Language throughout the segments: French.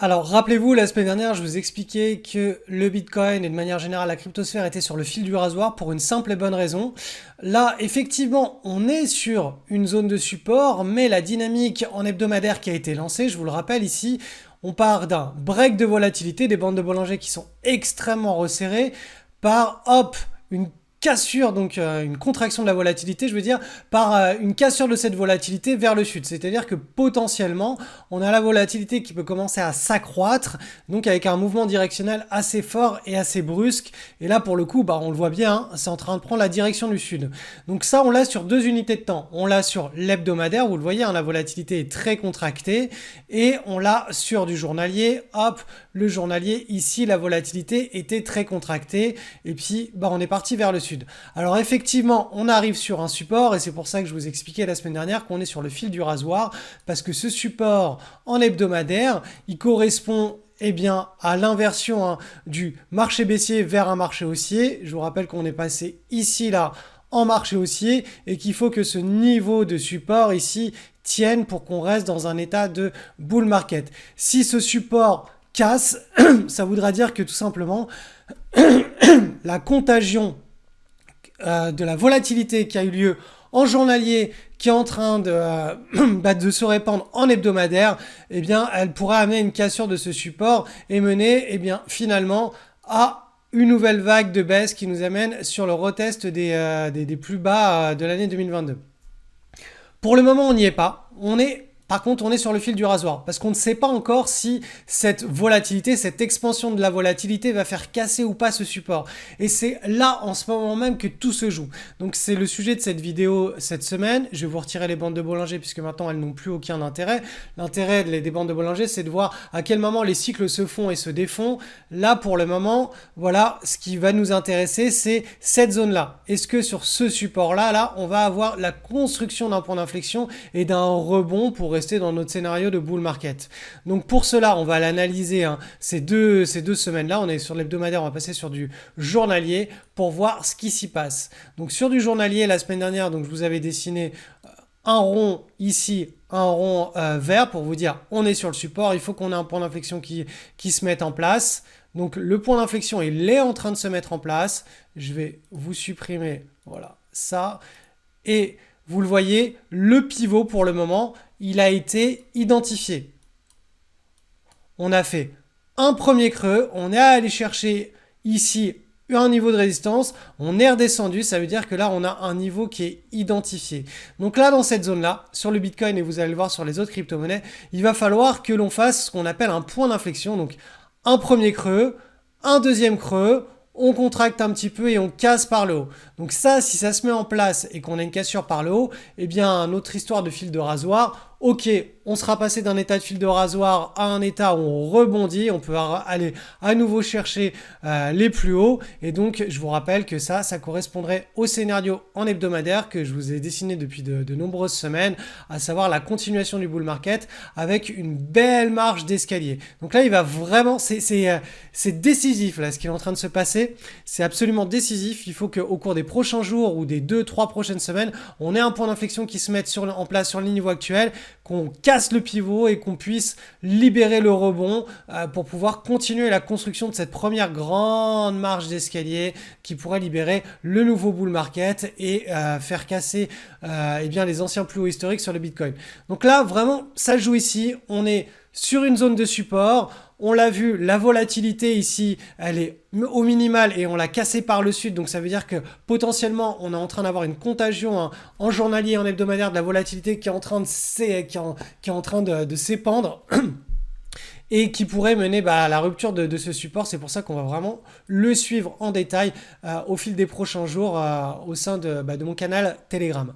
Alors, rappelez-vous, la semaine dernière, je vous expliquais que le Bitcoin et de manière générale la cryptosphère étaient sur le fil du rasoir pour une simple et bonne raison. Là, effectivement, on est sur une zone de support, mais la dynamique en hebdomadaire qui a été lancée, je vous le rappelle ici, on part d'un break de volatilité, des bandes de Bollinger qui sont extrêmement resserrées, par hop, une cassure, donc une contraction de la volatilité, je veux dire, par une cassure de cette volatilité vers le sud. C'est-à-dire que potentiellement, on a la volatilité qui peut commencer à s'accroître, donc avec un mouvement directionnel assez fort et assez brusque. Et là, pour le coup, on le voit bien, hein, c'est en train de prendre la direction du sud. Donc ça, on l'a sur deux unités de temps. On l'a sur l'hebdomadaire, vous le voyez, hein, la volatilité est très contractée. Et on l'a sur du journalier. Hop, le journalier, ici, la volatilité était très contractée. Et puis, on est parti vers le sud. Alors effectivement, on arrive sur un support et c'est pour ça que je vous expliquais la semaine dernière qu'on est sur le fil du rasoir parce que ce support en hebdomadaire, il correspond à l'inversion du marché baissier vers un marché haussier. Je vous rappelle qu'on est passé ici, là, en marché haussier et qu'il faut que ce niveau de support ici tienne pour qu'on reste dans un état de bull market. Si ce support casse, ça voudra dire que tout simplement, la contagion de la volatilité qui a eu lieu en journalier, qui est en train de se répandre en hebdomadaire, elle pourrait amener une cassure de ce support et mener finalement à une nouvelle vague de baisse qui nous amène sur le retest des plus bas de l'année 2022. Pour le moment, on n'y est pas. Par contre, on est sur le fil du rasoir parce qu'on ne sait pas encore si cette volatilité, cette expansion de la volatilité va faire casser ou pas ce support. Et c'est là, en ce moment même, que tout se joue. Donc, c'est le sujet de cette vidéo cette semaine. Je vais vous retirer les bandes de Bollinger puisque maintenant, elles n'ont plus aucun intérêt. L'intérêt des bandes de Bollinger, c'est de voir à quel moment les cycles se font et se défont. Là, pour le moment, voilà, ce qui va nous intéresser, c'est cette zone-là. Est-ce que sur ce support-là, on va avoir la construction d'un point d'inflexion et d'un rebond pour rester dans notre scénario de bull market. Donc pour cela, on va l'analyser ces deux semaines-là. On est sur l'hebdomadaire, on va passer sur du journalier pour voir ce qui s'y passe. Donc sur du journalier, la semaine dernière, donc je vous avais dessiné un rond ici, un rond vert pour vous dire on est sur le support, il faut qu'on ait un point d'inflexion qui se mette en place. Donc le point d'inflexion, il est en train de se mettre en place. Je vais vous supprimer, voilà, ça. Et vous le voyez, le pivot pour le moment, il a été identifié. On a fait un premier creux, on est allé chercher ici un niveau de résistance, on est redescendu, ça veut dire que là on a un niveau qui est identifié. Donc là dans cette zone-là, sur le Bitcoin et vous allez le voir sur les autres crypto-monnaies, il va falloir que l'on fasse ce qu'on appelle un point d'inflexion, donc un premier creux, un deuxième creux, on contracte un petit peu et on casse par le haut. Donc ça, si ça se met en place et qu'on a une cassure par le haut, notre histoire de fil de rasoir, ok, on sera passé d'un état de fil de rasoir à un état où on rebondit, on peut aller à nouveau chercher les plus hauts. Et donc, je vous rappelle que ça correspondrait au scénario en hebdomadaire que je vous ai dessiné depuis de nombreuses semaines, à savoir la continuation du bull market avec une belle marge d'escalier. Donc là, il va vraiment, c'est décisif là, ce qui est en train de se passer. C'est absolument décisif. Il faut qu'au cours des prochains jours ou des 2-3 prochaines semaines, on ait un point d'inflexion qui se mette en place sur le niveau actuel, qu'on casse le pivot et qu'on puisse libérer le rebond pour pouvoir continuer la construction de cette première grande marge d'escalier qui pourrait libérer le nouveau bull market et faire casser les anciens plus hauts historiques sur le Bitcoin. Donc là, vraiment, ça joue ici. On est sur une zone de support. On l'a vu, la volatilité ici, elle est au minimal et on l'a cassée par le sud. Donc ça veut dire que potentiellement, on est en train d'avoir une contagion en journalier, en hebdomadaire de la volatilité qui est en train de s'épandre et qui pourrait mener à la rupture de ce support. C'est pour ça qu'on va vraiment le suivre en détail au fil des prochains jours au sein de mon canal Telegram.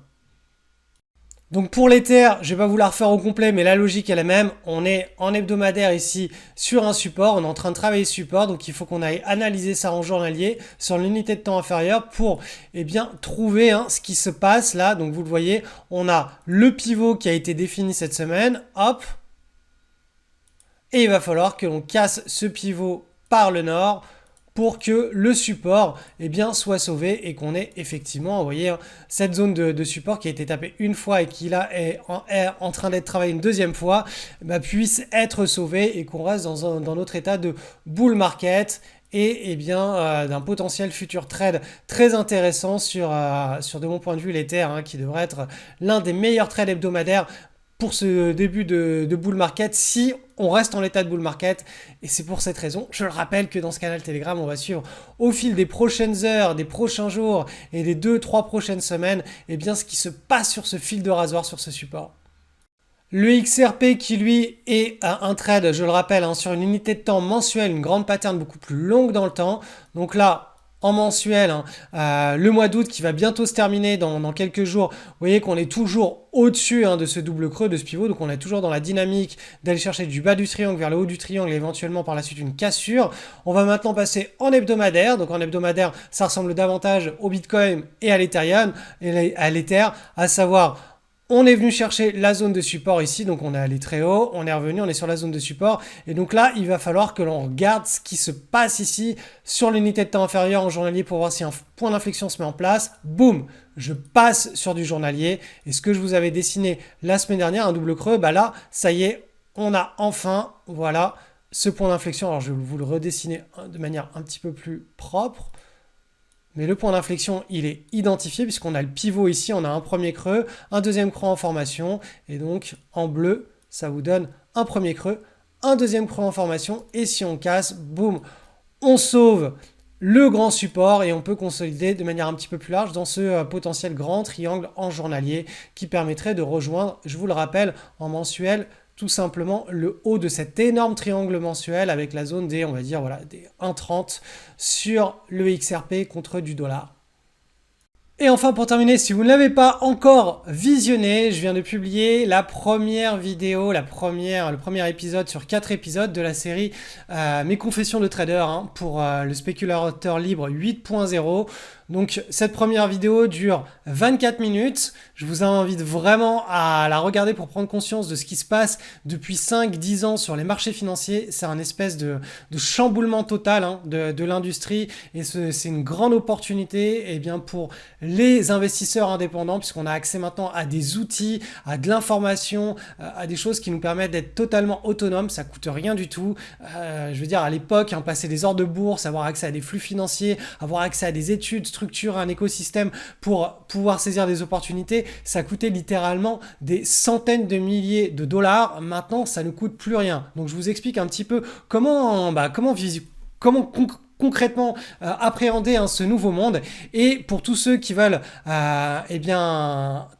Donc pour l'Ether, je ne vais pas vous la refaire au complet, mais la logique est la même. On est en hebdomadaire ici sur un support, on est en train de travailler ce support, donc il faut qu'on aille analyser ça en journalier sur l'unité de temps inférieure pour trouver ce qui se passe là. Donc vous le voyez, on a le pivot qui a été défini cette semaine, hop, et il va falloir que l'on casse ce pivot par le nord. pour que le support soit sauvé et qu'on ait effectivement, vous voyez, cette zone de support qui a été tapée une fois et qui là est en train d'être travaillée une deuxième fois, puisse être sauvée et qu'on reste dans notre état de bull market et d'un potentiel futur trade très intéressant sur de mon point de vue l'Ether, qui devrait être l'un des meilleurs trades hebdomadaires pour ce début de bull market si on reste en l'état de bull market. Et c'est pour cette raison, je le rappelle, que dans ce canal Telegram, on va suivre au fil des prochaines heures, des prochains jours et des 2-3 prochaines semaines, ce qui se passe sur ce fil de rasoir, sur ce support. Le XRP qui lui est un trade, je le rappelle, sur une unité de temps mensuelle, une grande pattern beaucoup plus longue dans le temps. Donc là, en mensuel, le mois d'août qui va bientôt se terminer dans quelques jours, vous voyez qu'on est toujours au-dessus de ce double creux, de ce pivot. Donc on est toujours dans la dynamique d'aller chercher du bas du triangle vers le haut du triangle et éventuellement par la suite une cassure. On va maintenant passer en hebdomadaire. Donc en hebdomadaire, ça ressemble davantage au Bitcoin et à l'Ethereum, à l'Ether, à savoir... On est venu chercher la zone de support ici, donc on est allé très haut, on est revenu, on est sur la zone de support. Et donc là, il va falloir que l'on regarde ce qui se passe ici sur l'unité de temps inférieure en journalier pour voir si un point d'inflexion se met en place. Boum, je passe sur du journalier. Et ce que je vous avais dessiné la semaine dernière, un double creux, là, ça y est, on a enfin, voilà, ce point d'inflexion. Alors je vais vous le redessiner de manière un petit peu plus propre. Mais le point d'inflexion, il est identifié puisqu'on a le pivot ici, on a un premier creux, un deuxième creux en formation. Et donc, en bleu, ça vous donne un premier creux, un deuxième creux en formation. Et si on casse, boum, on sauve le grand support et on peut consolider de manière un petit peu plus large dans ce potentiel grand triangle en journalier qui permettrait de rejoindre, je vous le rappelle, en mensuel, tout simplement le haut de cet énorme triangle mensuel avec la zone des, on va dire, voilà, des 1,30 sur le XRP contre du dollar. Et enfin, pour terminer, si vous ne l'avez pas encore visionné, je viens de publier la première vidéo, le premier épisode sur 4 épisodes de la série Mes confessions de trader pour le spéculateur libre 8.0. Donc cette première vidéo dure 24 minutes. Je vous invite vraiment à la regarder pour prendre conscience de ce qui se passe depuis 5-10 ans sur les marchés financiers. C'est un espèce de chamboulement total de l'industrie et c'est une grande opportunité pour les investisseurs indépendants puisqu'on a accès maintenant à des outils, à de l'information, à des choses qui nous permettent d'être totalement autonomes. Ça coûte rien du tout. Je veux dire, à l'époque, passer des ordres de bourse, avoir accès à des flux financiers, avoir accès à des études, structurer un écosystème pour pouvoir saisir des opportunités, ça coûtait littéralement des centaines de milliers de dollars. Maintenant, ça ne coûte plus rien. Donc, je vous explique un petit peu comment concrètement appréhender ce nouveau monde. Et pour tous ceux qui veulent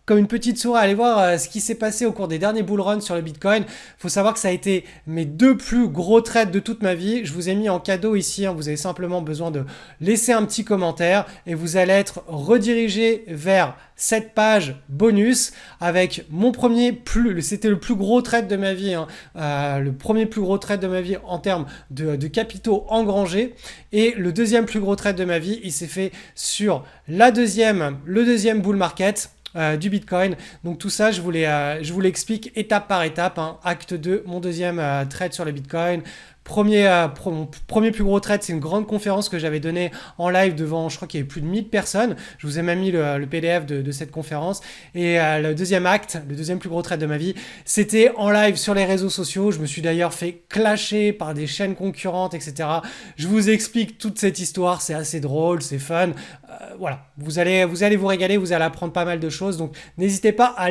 comme une petite souris, aller voir ce qui s'est passé au cours des derniers bull runs sur le Bitcoin. Il faut savoir que ça a été mes 2 plus gros trades de toute ma vie. Je vous ai mis en cadeau ici. Vous avez simplement besoin de laisser un petit commentaire et vous allez être redirigé vers cette page bonus avec mon premier c'était le plus gros trade de ma vie. Le premier plus gros trade de ma vie en termes de capitaux engrangés. Et le deuxième plus gros trade de ma vie, il s'est fait sur le deuxième bull market du Bitcoin. Donc tout ça, je vous l'explique étape par étape. Acte 2, mon deuxième trade sur le Bitcoin. Premier plus gros trade, c'est une grande conférence que j'avais donnée en live devant, je crois qu'il y avait plus de 1000 personnes. Je vous ai même mis le PDF de cette conférence. Et le deuxième acte, le deuxième plus gros trade de ma vie, c'était en live sur les réseaux sociaux. Je me suis d'ailleurs fait clasher par des chaînes concurrentes, etc. Je vous explique toute cette histoire, c'est assez drôle, c'est fun. Voilà, vous allez vous régaler, vous allez apprendre pas mal de choses. Donc n'hésitez pas à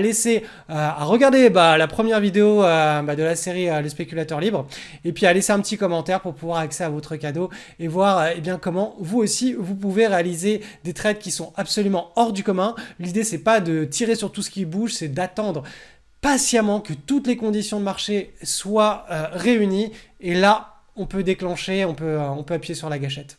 à regarder la première vidéo de la série Les spéculateurs libres et puis à laisser un petit commentaire pour pouvoir accéder à votre cadeau et voir comment vous aussi vous pouvez réaliser des trades qui sont absolument hors du commun. L'idée c'est pas de tirer sur tout ce qui bouge, c'est d'attendre patiemment que toutes les conditions de marché soient réunies et là on peut déclencher, on peut appuyer sur la gâchette.